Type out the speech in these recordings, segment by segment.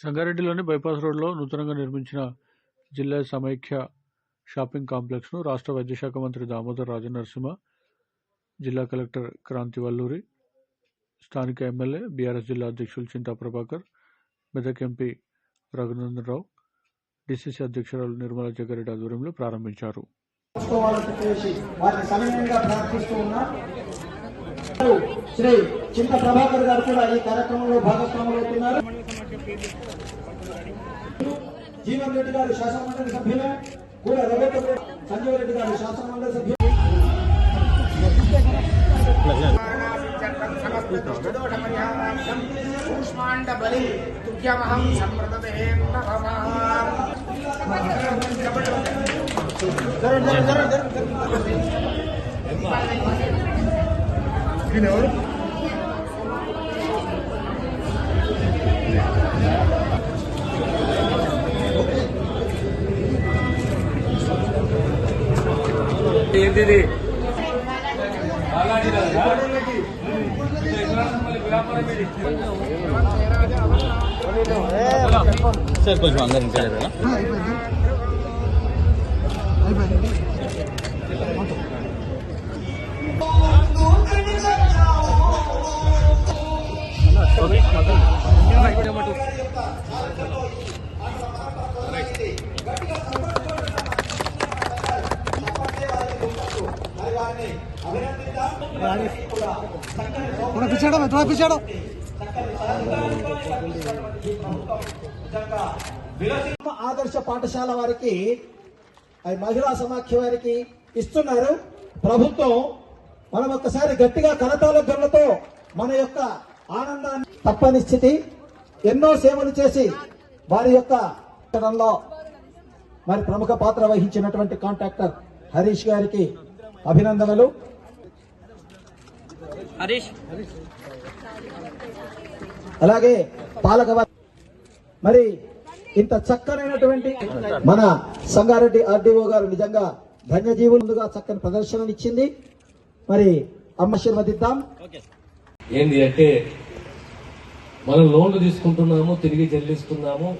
సంగారెడ్డిలోని bypass రోడ్లో నూతనంగా నిర్మించిన జిల్లా సమైక్య షాపింగ్ కాంప్లెక్స్ను రాష్ట్ర వైద్యశాఖ మంత్రి దామోదర్ రాజనరసింహ, జిల్లా కలెక్టర్ క్రాంతి వల్లూరి, స్థానిక ఎమ్మెల్యే బీఆర్ఎస్ జిల్లా అధ్యక్షులు చింతా ప్రభాకర్, మెదక్ ఎంపీ రఘునందన్ రావు, డిసిసి అధ్యక్షురాలు నిర్మలా జగ్గారెడ్డి ఆధ్వర్యంలో ప్రారంభించారు. శ్రీ చింతా ప్రభాకర్ గారు కూడా ఈ కార్యక్రమంలో భాగస్వాములు అవుతున్నారు. జీవన్ రెడ్డి గారు శాసనమండలి సభ్యులు, కూడా రఘుపతి సంజీవ్ రెడ్డి గారు శాసనమండలి సభ్యులు. ఏంటిది సార్ కొంచెం అందరం తెలియదా? ఆదర్శ పాఠశాల వారికి, మహిళా సమాఖ్య వారికి ఇస్తున్నారు ప్రభుత్వం. మనం ఒక్కసారి గట్టిగా కరతాళ ధ్వనులతో మన యొక్క ఆనందాన్ని, తప్పని స్థితి, ఎన్నో సేవలు చేసి వారి యొక్క మరి ప్రముఖ పాత్ర వహించినటువంటి కాంట్రాక్టర్ హరీష్ గారికి అభినందనలు. అలాగే పాలక మరి ఇంత చక్కనైనటువంటి మన సంగారెడ్డి ఆర్డీఓ గారు నిజంగా ధన్యజీవులుగా చక్కని ప్రదర్శననిచ్చింది. మరి ఆశీర్వదిద్దాం. ఏంది అంటే మనం లోన్లు తీసుకుంటున్నాము, తిరిగి చెల్లిస్తున్నాము,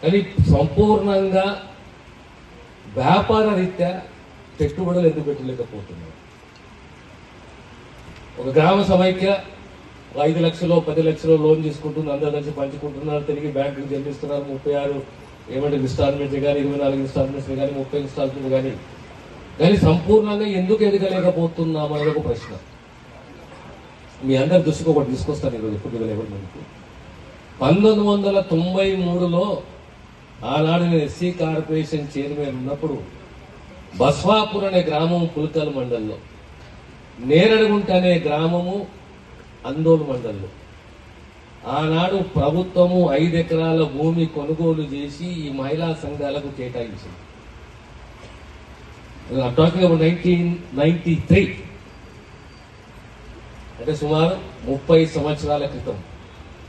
కానీ సంపూర్ణంగా వ్యాపార రీత్యా పెట్టుబడులు ఎందుకు పెట్టలేకపోతున్నాం. ఒక గ్రామ సమైక్య 5 లక్షలు 10 లక్షలు లోన్ తీసుకుంటున్నారు, అందరి కలిసి పంచుకుంటున్నారు, తిరిగి బ్యాంకులు చెల్లిస్తున్నారు. 36 ఏమంటే ఇన్స్టాల్మెంట్స్ కానీ, 24 ఇన్స్టాల్మెంట్స్ కానీ, 30 ఇన్స్టాల్మెంట్స్ కానీ సంపూర్ణంగా ఎందుకు ఎదగలేకపోతున్నాం అనేది ఒక ప్రశ్న. మీ అందరి దృష్టికి ఒకటి తీసుకొస్తాను ఈరోజు. ఇప్పుడు మనకు 1993లో ఆనాడు నేను ఎస్సీ కార్పొరేషన్ చైర్మన్ ఉన్నప్పుడు బస్వాపూర్ అనే గ్రామం పుల్కల్ మండల్లో, నేరడుగుంట అనే గ్రామము అందోలు మండల్లో ఆనాడు ప్రభుత్వము 5 ఎకరాల భూమి కొనుగోలు చేసి ఈ మహిళా సంఘాలకు కేటాయించింది. టాకింగ్ అబౌట్ 1993, అంటే సుమారు 30 సంవత్సరాల క్రితం.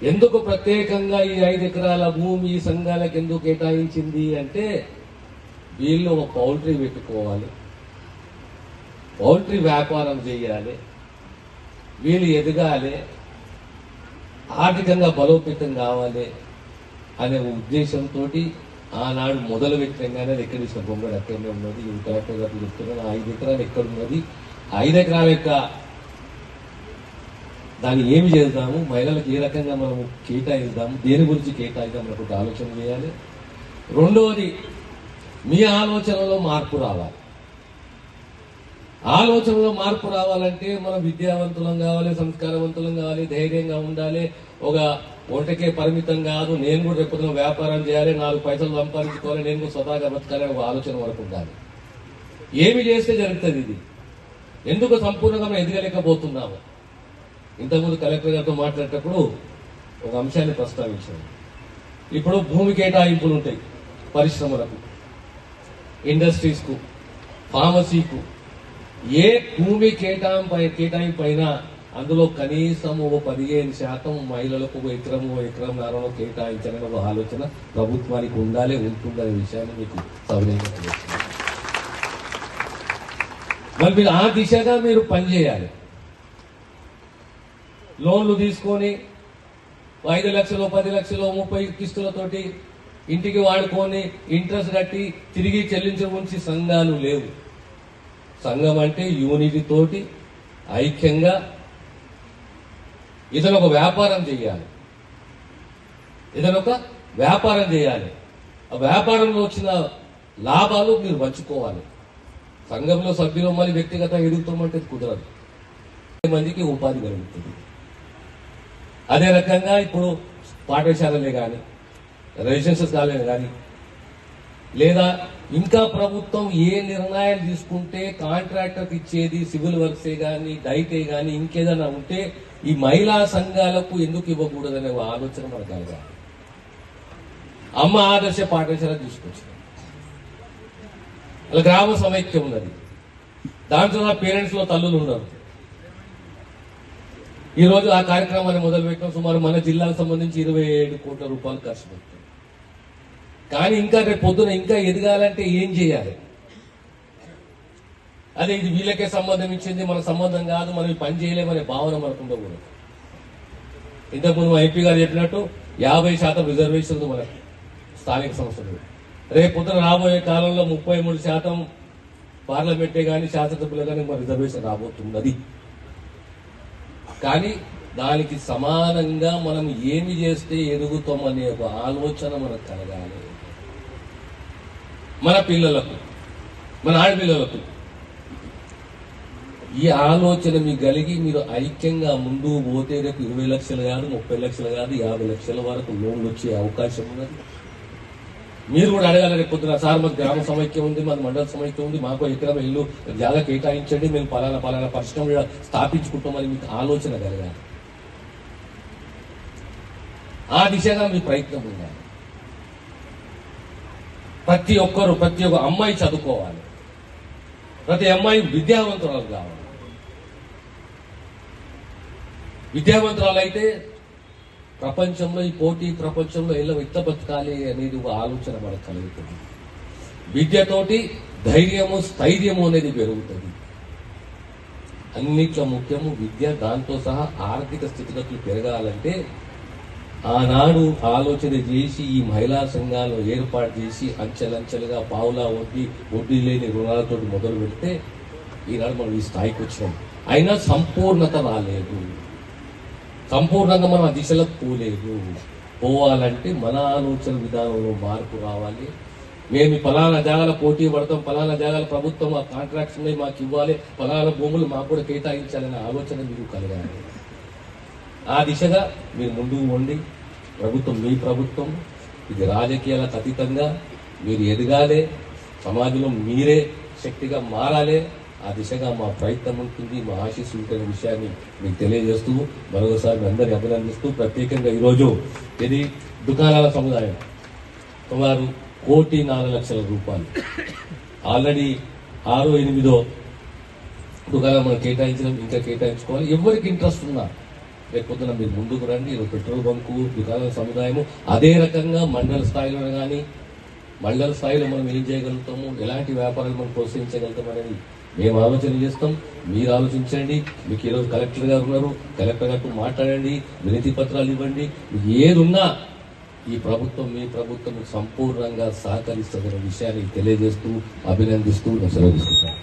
ఎందుకు ప్రత్యేకంగా ఈ 5 ఎకరాల భూమి ఈ సంఘాలకు ఎందుకు కేటాయించింది అంటే, వీళ్ళు ఒక పౌల్ట్రీ పెట్టుకోవాలి, పౌల్ట్రీ వ్యాపారం చేయాలి, వీళ్ళు ఎదగాలి, ఆర్థికంగా బలోపేతం కావాలి అనే ఉద్దేశంతో ఆనాడు మొదలు పెట్టంగానే ఎక్కడ ఇచ్చిన బొమ్మడు అక్కడనే ఉన్నది. ఇది కలెక్టర్ గారు చెప్తున్నాను, 5 ఎకరాలు ఎక్కడున్నది, 5 ఎకరాల యొక్క దాన్ని ఏమి చేద్దాము, మహిళలకు ఏ రకంగా మనము కేటాయిద్దాము, దేని గురించి కేటాయిద్దాం మనకు ఆలోచన చేయాలి. రెండవది, మీ ఆలోచనలో మార్పు రావాలి. ఆలోచనలో మార్పు రావాలంటే మనం విద్యావంతులం కావాలి, సంస్కారవంతులం కావాలి, ధైర్యంగా ఉండాలి. ఒక ఒంటకే పరిమితం కాదు, నేను కూడా రేపు వ్యాపారం చేయాలి, 4 పైసలు సంపాదించుకోవాలి, నేను కూడా స్వతహాగా బతకాలి ఒక ఆలోచన వరకు ఉండాలి. ఏమి చేస్తే జరుగుతుంది ఇది? ఎందుకు సంపూర్ణంగా మనం ఎదగలేకపోతున్నాము? ఇంతకుముందు కలెక్టర్ గారితో మాట్లాడేటప్పుడు ఒక అంశాన్ని ప్రస్తావించాను. ఇప్పుడు భూమి కేటాయింపులు ఉంటాయి పరిశ్రమలకు, ఇండస్ట్రీస్కు, ఫార్మసీకు. ఏ భూమి కేటాయింపు అయినా అందులో కనీసం 15% మహిళలకు 1 ఎకరంన్నరలో కేటాయించాలని ఒక ఆలోచన ప్రభుత్వానికి ఉండాలి, ఉంటుందనే విషయాన్ని మీకు సవినయంగా తెలుస్తుంది. మరి మీరు ఆ దిశగా మీరు పనిచేయాలి. లోన్లు తీసుకొని 5 లక్షలు 10 లక్షలు 30 కిస్తులతోటి ఇంటికి వాడుకొని ఇంట్రెస్ట్ కట్టి తిరిగి చెల్లించడం గురించి సంఘాలు లేవు. సంఘం అంటే యూనిటీ తోటి ఐక్యంగా ఇతను ఒక వ్యాపారం చేయాలి. ఆ వ్యాపారంలో వచ్చిన లాభాలు మీరు పంచుకోవాలి. సంఘంలో సభ్యులు మళ్ళీ వ్యక్తిగతంగా ఎదుగుతామంటే కుదరదు. మందికి ఉపాధి కలుగుతుంది. అదే రకంగా ఇప్పుడు పాఠశాలలే కానీ రెసిడెన్షియల్ కాలేజ్ కానీ లేదా ఇంకా ప్రభుత్వం ఏ నిర్ణయాలు తీసుకుంటే కాంట్రాక్టర్కి ఇచ్చేది సివిల్ వర్క్సే కానీ డైటే కానీ ఇంకేదైనా ఉంటే ఈ మహిళా సంఘాలకు ఎందుకు ఇవ్వకూడదనే ఆలోచన మనకు కలగాలి. అమ్మ ఆదర్శ పాఠశాల తీసుకొచ్చింది. అలా గ్రామ సమైక్యం ఉన్నది. దాంట్లో నా పేరెంట్స్ లో తల్లులు ఉన్నారు. ఈ రోజు ఆ కార్యక్రమాన్ని మొదలుపెట్టిన సుమారు మన జిల్లాకు సంబంధించి 27 కోట్ల రూపాయలు ఖర్చు పెట్టాం. కానీ ఇంకా రేపు పొద్దున ఇంకా ఎదగాలంటే ఏం చేయాలి? అదే ఇది వీళ్ళకే సంబంధం ఇచ్చింది, మన సంబంధం కాదు, మనం పని చేయలేమనే భావన మనకు ఉండకూడదు. ఇంతకుముందు మా ఎంపీ గారు చెప్పినట్టు 50% రిజర్వేషన్లు మనకు స్థానిక సంస్థలు. రేపు పొద్దున రాబోయే కాలంలో 33% పార్లమెంటే కానీ శాసనసభ్యులు కానీ మన రిజర్వేషన్ రాబోతున్నది. కానీ దానికి సమానంగా మనం ఏమి చేస్తే ఎదుగుతాం అనే ఒక ఆలోచన మనకు కలగాలి. మన పిల్లలకు, మన ఆడపిల్లలకు ఈ ఆలోచన మీకు కలిగి మీరు ఐక్యంగా ముందుకు పోతే రేపు 20 లక్షలు కాదు, 30 లక్షలు కాదు, 50 లక్షల వరకు లోన్లు వచ్చే అవకాశం ఉన్నది. మీరు కూడా అడగాలి రేపు పొద్దున, సార్ మాకు గ్రామ సమైక్యం ఉంది, మాకు మండల సమైక్యం ఉంది, మాకు ఎకరం ఇల్లు జాగా కేటాయించండి, మేము పలానా పరిశ్రమ స్థాపించుకుంటామని మీకు ఆలోచన కలగాలి. ఆ దిశగా మీ ప్రయత్నం ఉండాలి. ప్రతి ఒక్క అమ్మాయి చదువుకోవాలి. ప్రతి అమ్మాయి విద్యావంతురాలు కావాలి. విద్యావంతురాలు అయితే ప్రపంచంలో, ఈ పోటీ ప్రపంచంలో ఎలా బతకాలి అనేది ఒక ఆలోచన మనకు కలుగుతుంది. విద్యతోటి ధైర్యము, స్థైర్యము అనేది పెరుగుతుంది. అన్నిట్లో ముఖ్యము విద్య. దాంతో సహా ఆర్థిక స్థితిగతులు పెరగాలంటే ఆనాడు ఆలోచన చేసి ఈ మహిళా సంఘాలు ఏర్పాటు చేసి అంచెలంచెలుగా పావులా వడ్డీ లేని రుణాలతో మొదలు పెడితే ఈనాడు మనం ఈ స్థాయికి వచ్చినాం. అయినా సంపూర్ణత రాలేదు. సంపూర్ణంగా మనం ఆ దిశలోకి పోలేదు. పోవాలంటే మన ఆలోచన విధానంలో మార్పు రావాలి. మేము ఫలానా జాగాల పోటీ పడతాం, ఫలానా జాగాల ప్రభుత్వం ఆ కాంట్రాక్ట్స్ ఉన్నాయి మాకు ఇవ్వాలి, ఫలానా భూములు మాకు కూడా కేటాయించాలనే ఆలోచన మీకు కలగాలి. ఆ దిశగా మీరు ముందుకు ఉండి ప్రభుత్వం, మీ ప్రభుత్వం ఇది రాజకీయాలకు అతీతంగా మీరు ఎదగాలి. సమాజంలో మీరే శక్తిగా మారాలి. ఆ దిశగా మా ప్రయత్నం ఉంటుంది, మా ఆశీస్సు ఉంటున్న విషయాన్ని మీకు తెలియజేస్తూ మరొకసారి మీ అందరినీ అభినందిస్తూ, ప్రత్యేకంగా ఈరోజు ఇది దుకాణాల సముదాయం సుమారు 1,04,00,000 రూపాయలు ఆల్రెడీ 6-8 దుకాణాలు మనం కేటాయించడం, ఇంకా కేటాయించుకోవాలి. ఎవరికి ఇంట్రెస్ట్ ఉన్నా రేపొద్దున మీరు ముందుకు రండి. పెట్రోల్ బంకు, దుకాణాల సముదాయము, అదే రకంగా మండల స్థాయిలో కానీ మండల స్థాయిలో మనం ఏం చేయగలుగుతాము, ఎలాంటి వ్యాపారాలు మనం ప్రోత్సహించగలుగుతాం అనేది మేము ఆలోచన చేస్తాం. మీరు ఆలోచించండి. మీకు ఈరోజు కలెక్టర్ గారు ఉన్నారు, కలెక్టర్ గారితో మాట్లాడండి, వినతి పత్రాలు ఇవ్వండి. మీకు ఏదున్నా ఈ ప్రభుత్వం, మీ ప్రభుత్వం సంపూర్ణంగా సహకరిస్తుందనే విషయాన్ని తెలియజేస్తూ అభినందిస్తూ సెలవు తీసుకుంటాం.